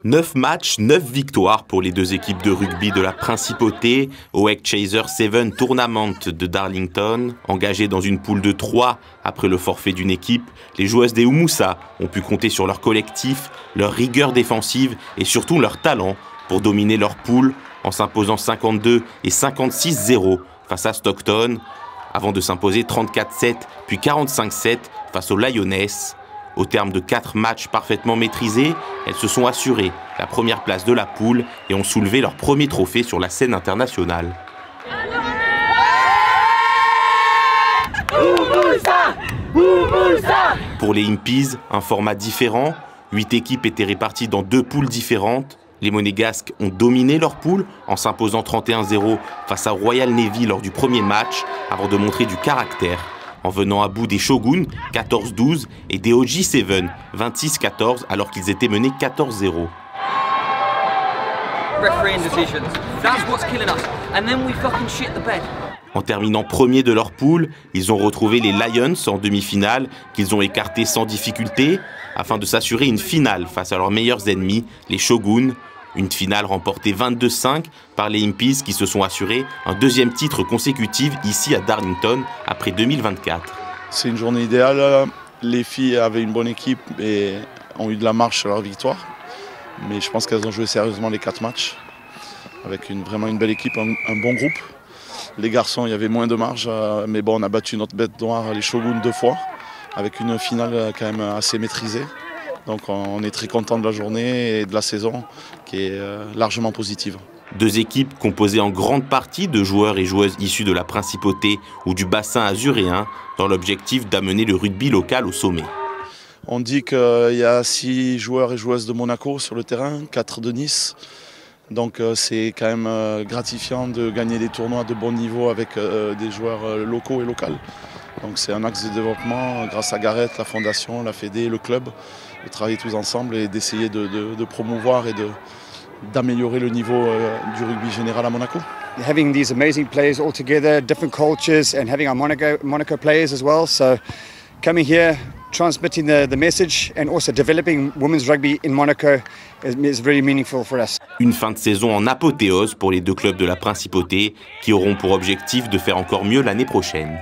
9 matchs, 9 victoires pour les deux équipes de rugby de la Principauté au Egg Chaser 7 Tournament de Darlington. Engagées dans une poule de 3 après le forfait d'une équipe, les joueuses des Oumoussa ont pu compter sur leur collectif, leur rigueur défensive et surtout leur talent pour dominer leur poule en s'imposant 52 et 56-0 face à Stockton, avant de s'imposer 34-7 puis 45-7 face aux Lionesses. Au terme de 4 matchs parfaitement maîtrisés, elles se sont assurées la première place de la poule et ont soulevé leur premier trophée sur la scène internationale. Pour les Impies, un format différent. 8 équipes étaient réparties dans 2 poules différentes. Les Monégasques ont dominé leur poule en s'imposant 31-0 face à Royal Navy lors du premier match avant de montrer du caractère, en venant à bout des Shoguns 14-12 et des OG7 26-14 alors qu'ils étaient menés 14-0. En terminant premier de leur poule, ils ont retrouvé les Lions en demi-finale qu'ils ont écartés sans difficulté afin de s'assurer une finale face à leurs meilleurs ennemis, les Shoguns. Une finale remportée 22-5 par les Impies qui se sont assurés un deuxième titre consécutif ici à Darlington après 2024. C'est une journée idéale. Les filles avaient une bonne équipe et ont eu de la marche sur leur victoire. Mais je pense qu'elles ont joué sérieusement les 4 matchs avec vraiment une belle équipe, un bon groupe. Les garçons, il y avait moins de marge, mais bon, on a battu notre bête noire, les Shoguns, 2 fois, avec une finale quand même assez maîtrisée. Donc on est très content de la journée et de la saison qui est largement positive. 2 équipes composées en grande partie de joueurs et joueuses issus de la Principauté ou du bassin azuréen dans l'objectif d'amener le rugby local au sommet. On dit qu'il y a 6 joueurs et joueuses de Monaco sur le terrain, 4 de Nice. Donc c'est quand même gratifiant de gagner des tournois de bon niveau avec des joueurs locaux et locaux. Donc c'est un axe de développement grâce à Gareth, la fondation, la Fédé, le club, de travailler tous ensemble et d'essayer de promouvoir et d'améliorer le niveau du rugby général à Monaco. Having these amazing players all together, different cultures, and having our Monaco players as well. So coming here, transmitting the message and also developing women's rugby in Monaco is very meaningful for us. Une fin de saison en apothéose pour les 2 clubs de la Principauté qui auront pour objectif de faire encore mieux l'année prochaine.